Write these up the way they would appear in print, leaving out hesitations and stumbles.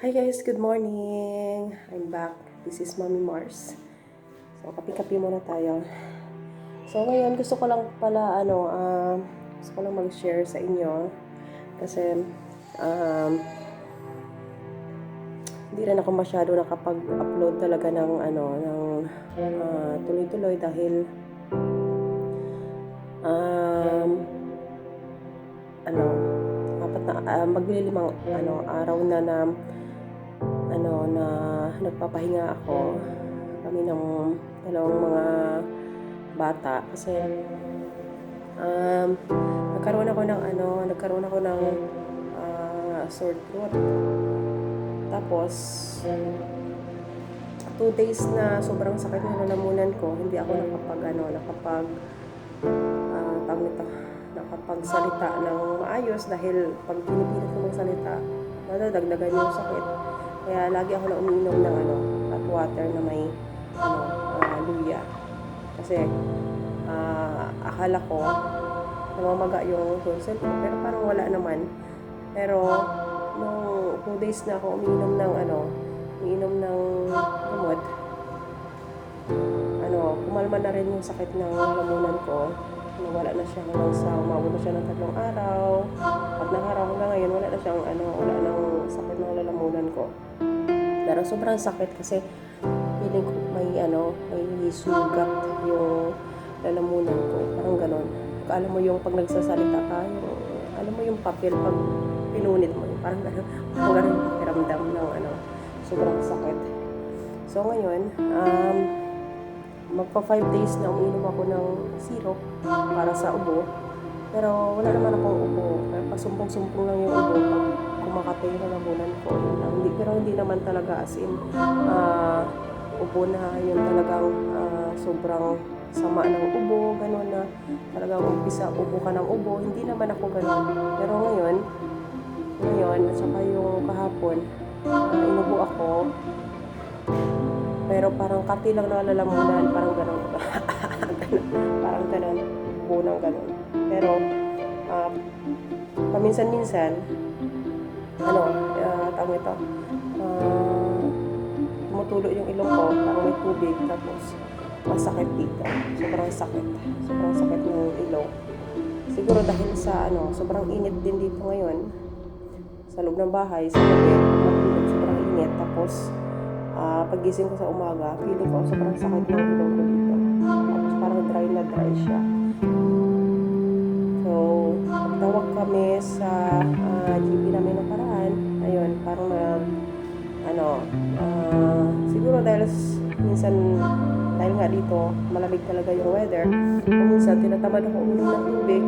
Hi guys, good morning. I'm back. This is Mommy Mars. So, kape-kape muna tayo. So, ngayon gusto ko lang pala gusto ko lang mag-share sa inyo kasi hindi rin ako masyado nakapag-upload talaga ng tuloy-tuloy dahil maglilimang araw na nagpapahinga ako kami ng dalawang mga bata kasi nagkaroon ako ng sore throat. Tapos 2 days na sobrang sakit ng lalamunan ko, hindi ako nakapagsalita ng maayos dahil pag pinipilit ko magsalita, nadadagdagan yung sakit. Kaya lagi ako na umiinom ng hot water na may luya. Kasi akala ko namamaga yung tonsil ko, pero parang wala naman. Pero nung 2 days na ako umiinom ng gamot, kumalma na rin yung sakit ng lalamunan ko. Wala na siya hanggang sa umabot na siya ng 3 araw. At araw hanggang ngayon, wala nang sakit ng lalamunan ko. Pero sobrang sakit kasi feeling ko may sugat yung lalamunan ko. Parang ganon. Alam mo yung pag nagsasalita ka, alam mo yung papel pag pinunit mo, parang ganon yung pakiramdam ng sobrang sakit. So ngayon, magpa 5 days na umiinom ako ng syrup para sa ubo. Pero wala naman akong ubo. Pasumpong-sumpong lang yung ubo pag kumakatay yung lalamunan ko. Pero hindi naman talaga as in ubo na yun talagang sobrang sama ng ubo, gano'n na talagang umpisa ubo ka ng ubo. Hindi naman ako gano'n. Pero ngayon at saka yung kahapon, inubo ako. Pero parang kati lang na lalamunan, parang gano'n. Parang gano'n, ubo ng gano'n. Pero paminsan-minsan, tumutulo yung ilong ko, parang may tubig, tapos masakit dito. Sobrang sakit ng ilong. Siguro dahil sa sobrang init din dito ngayon, sa loob ng bahay, sa gabi, sobrang init. Tapos, pagising ko sa umaga, feeling ko sobrang sakit ng ilong ko dito. Tapos parang dry na dry siya. So, tawag kami sa GP namin ng paraan. Ayun, parang siguro dahil nga dito, malamig talaga yung weather. Minsan, tinatamad ako uminom ng tubig.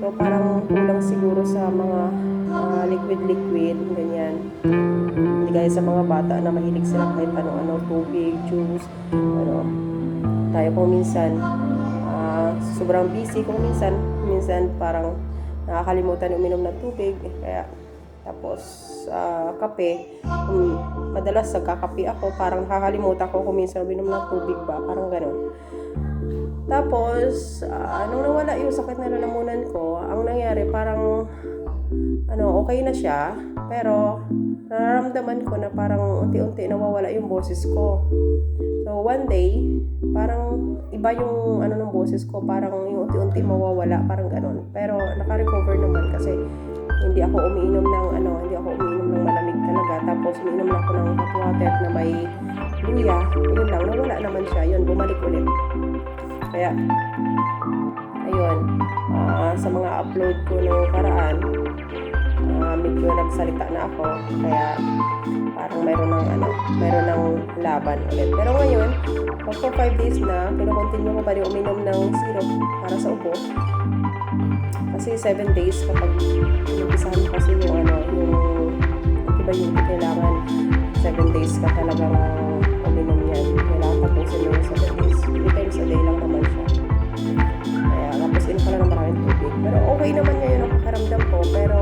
So, parang kulang siguro sa mga liquid, ganyan. Hindi gaya sa mga bata na mahilig sila kahit ano-ano, tubig, juice, Tayo kung minsan, sobrang busy kung minsan parang nakakalimutan uminom ng tubig. Kaya, tapos, kape, madalas nagkakape ako, parang nakakalimutan ko kung minsan uminom ng tubig ba, parang gano'n. Tapos, nung nawala yung sakit na lalamunan ko, ang nangyari parang okay na siya, pero nararamdaman ko na parang unti-unti nawawala yung boses ko. So one day, parang iba yung ng boses ko, parang yung unti-unti mawawala, parang gano'n. Pero naka-recover naman kasi hindi ako umiinom ng malamig talaga. Tapos umiinom lang ako ng hot water na may luya. Yun lang, nawala naman siya. Yun, bumalik ulit. Kaya, ayun, sa mga upload ko noong karaan, medyo nagsalita na ako, kaya parang mayroon ng laban ulit. Pero ngayon, after 5 days na, pinakontinue ko pa rin uminom ng syrup para sa ubo. Kasi 7 days kapag inumpisahan mo kasi yung antibiotic, kailangan 7 days ka talagang uminom yan. Kailangan tapusin mo yung 7 days. 3 times a day lang naman siya. Kaya tapos ka lang ng maraming tubig. Pero okay naman ngayon ang pakaramdam ko. Pero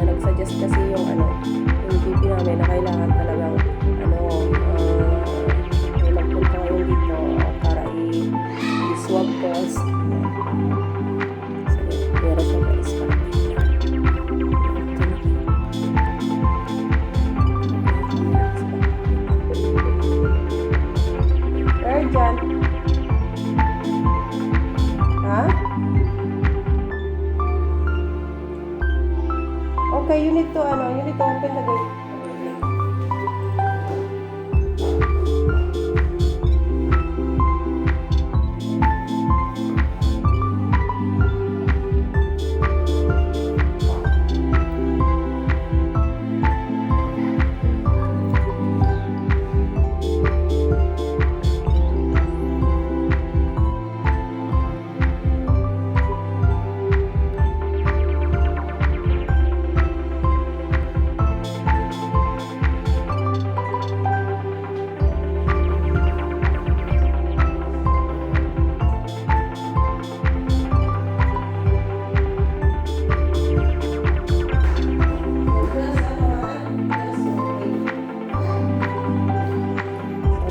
nag-suggest kasi yung GP namin na kailangan talagang may magpunta ngayon dito para i-swabtest. So, meron siya guys. Okay, you need to open the gate.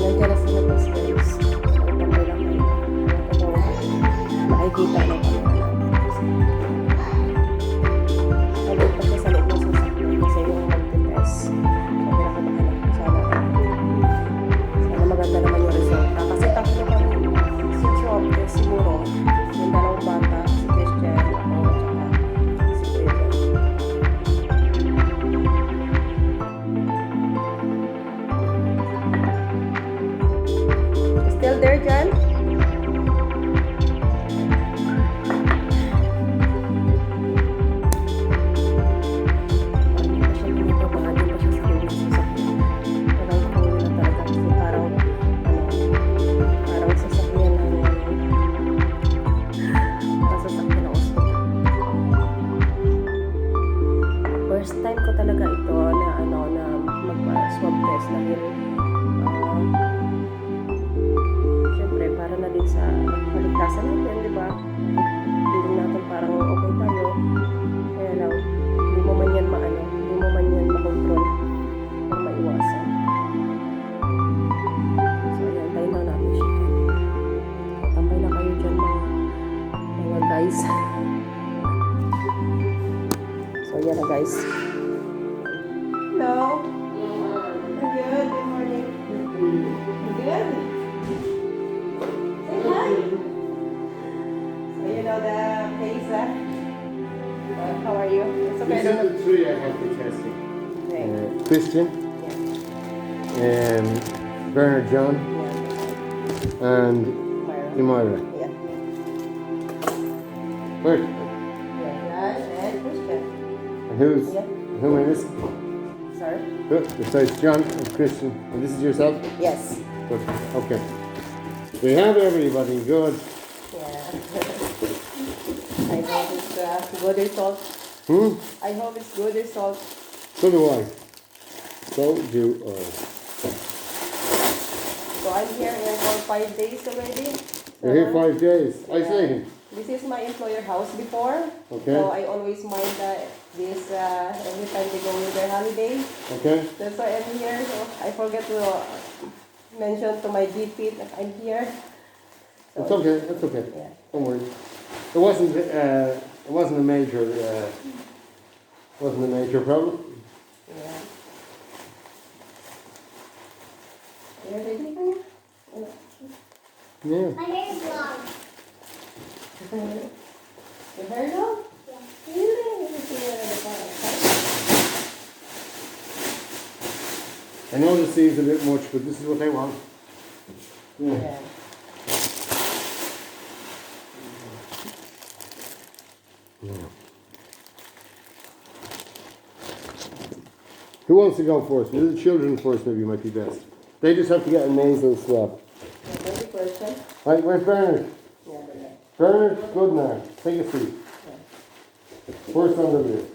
Nandiyan na sa labas, guys. So, tambay lang kayo. Makikita na kami na natin. Nandun pa siya sa loob ng sasakyan kasi yung mag-test. So, pinakabahanap ko sana maganda naman yung result. Kasi tatlo kami si Swabtest siguro. Yung dalawang bata, si Christian, ako, at si Kuya. Still there, Jan? First time ko talaga ito na mag-swab test dahil syempre para na din sa kaligtasan natin, di ba? Hindi natin parang okay tayo. Kaya lang, hindi mo man yan makontrol para maiwasan. So ayan, tayo na natin siya. So, tambay na kayo dyan mga guys. So yan na guys. Hello. Good. Good morning. Good. Say hi. So you know the place, how are you? It's okay. These are the three I have to test it. Okay. Christian, Yeah. Bernard John, Yeah. and Myra. Imira. Yeah. Where? Yeah. Raj and Christian. And who's? Yeah. Who am I missing? Sorry. Who? Besides John and Christian. And this is yourself? Yes. Good. Okay. We have everybody. Good. Yeah. I hope it's good result. I hope it's good result. So do I. So do I. So I'm here for 5 days already. You're here 5 days. Isolating. This is my employer house before. Okay. So I always mind this every time they go with their holiday. Okay. That's why I'm here. So I forget to mention to my GP that I'm here. So, It's okay. That's okay. Yeah. Don't worry. It wasn't a major problem. Yeah. You're ready, Kaya? Yeah. My hair is long. Your hair long? Yeah. Really? I know this seems a bit much, but this is what they want. Yeah. Yeah. Yeah. Who wants to go first? Maybe the children first maybe might be best. They just have to get a nasal swab. Any question? Right, where's Bernard? Yeah, but yeah. Bernard, good now. Take a seat. First on the list.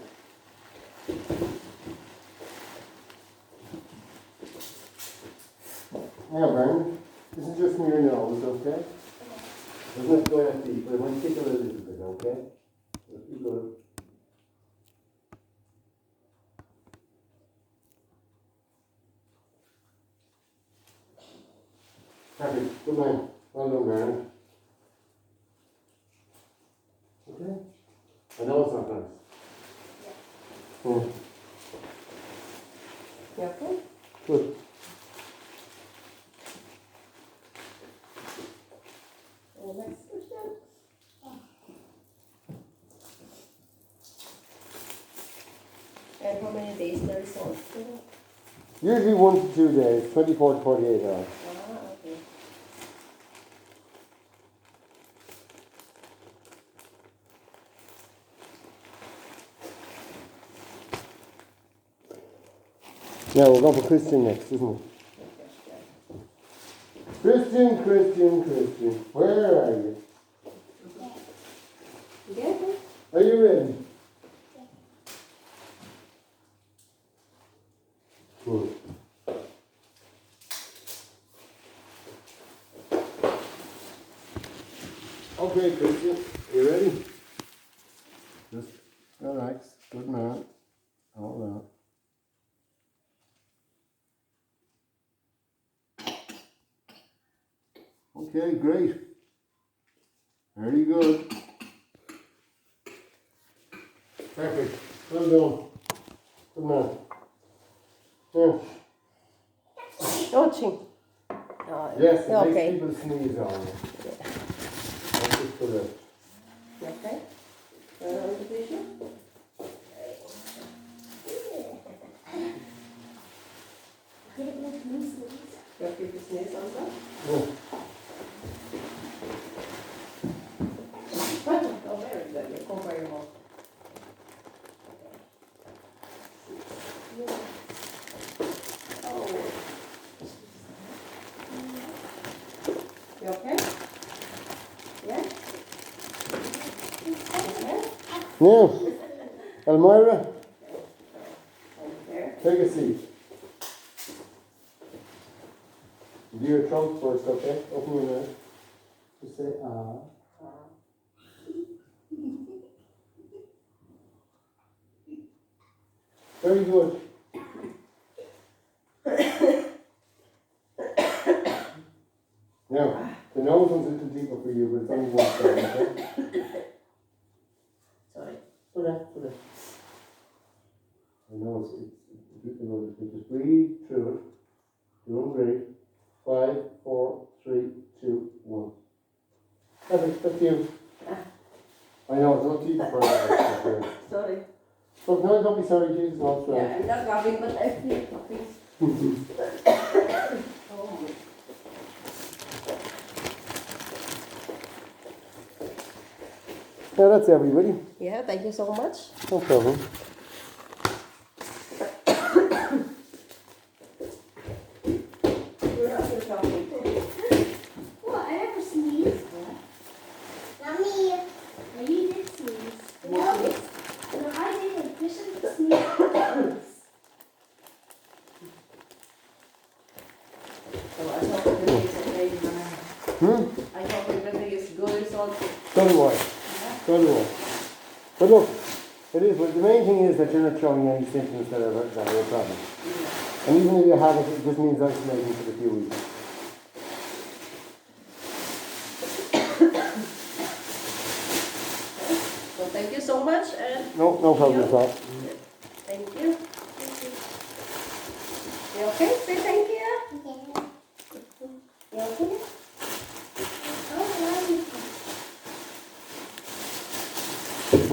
Now, Bernard, this is just from your nose, okay? Doesn't have to go that deep, but I want to tickle it a little bit, okay? If you go. Happy. Good night. Well done, Bernard. Okay? I know it's not nice. Yeah. You okay? Good. Next question. And how many days the result? Usually 1 to 2 days, 24 to 48 hours. Okay. Yeah, we're going for Christian next, isn't it? Christian, where are you? Yeah. Are you ready? Good. Okay, Christian, you ready? Just relax. Good man. Hold on. Okay, great. Very good. Perfect. Well done. Good man. Yeah. Coaching. Yes, it Okay. makes people sneeze on you. That's just correct. Okay. On the tissue. You have to sneeze on that? Yeah. Oh, very good. You cover your mouth. Oh. You okay? Yeah? Okay. Now, Elmira, There. take a seat. Do your trunk first, okay? Open your mouth. Just say, ah. Very good. Now, the nose one's a little deeper for you, but it's only one side, okay? Sorry. Put it. The nose, it's deep the nose. Just breathe through it. Doing great. 5, 4, 3, 2, 1. Perfect, that's you. I know, it's not deep for us. Sorry. Look, no, don't be sorry, Jesus, no, it's Yeah, I'm not coughing, but I feel coughing. Oh. Yeah, that's everybody. Yeah, thank you so much. No problem. You're not still coughing. What? I never sneezed. Mommy, you did sneeze. No, I didn't. Christian sneezed. So I hope everything is okay. I hope everything is good result. So do I. So do I. But look, it is, but the main thing is that you're not showing any symptoms that are a problem. And even if you have it, it just means isolating for a few weeks. So thank you so much and No problem at all. thank you. You okay? Say thank you. You okay?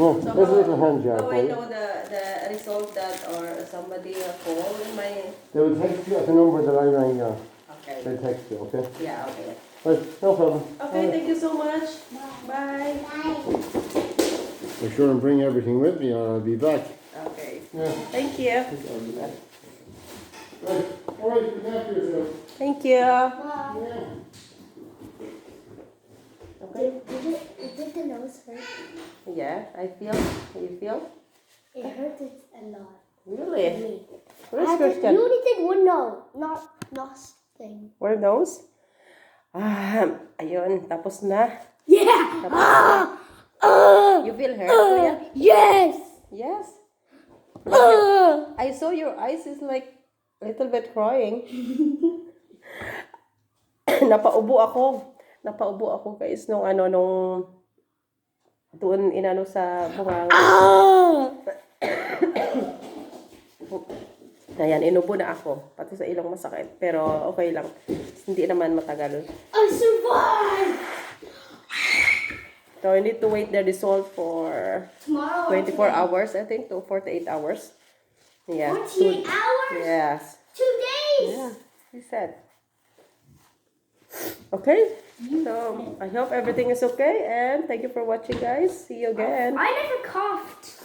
Oh, there's a little hand jar How for I you. know the result that or somebody call in my. They will text you at the number that I rang you on. Okay. They'll text you, okay? Yeah. Okay. Right, no problem. Okay. Thank you so much. Bye. I'm sure and bring everything with me or I'll be back. Okay. Yeah. Thank you. Right, alright, look after yourself. Thank you. Yeah. Okay. Did the nose hurt? Yeah, I feel. You feel? It hurts a lot. Really? Me. Where's You Christian? only did one nose, not nothing. Where nose? Ayun. Tapos na. Yeah! Tapos na. You feel hurt, Kuya? Yes! Yes. I saw your eyes is like a little bit crying. Napaubo ako guys nung doon inano sa bunganga. Ayan, inubo na ako. Pati sa ilong masakit. Pero okay lang. Hindi naman matagal. I survived! So I need to wait the result for Tomorrow. 24 hours, I think, to 48 hours. Yeah. 48 hours? Yes. 2 days? Yeah, he said. Okay, so I hope everything is okay, and thank you for watching, guys. See you again. I never coughed.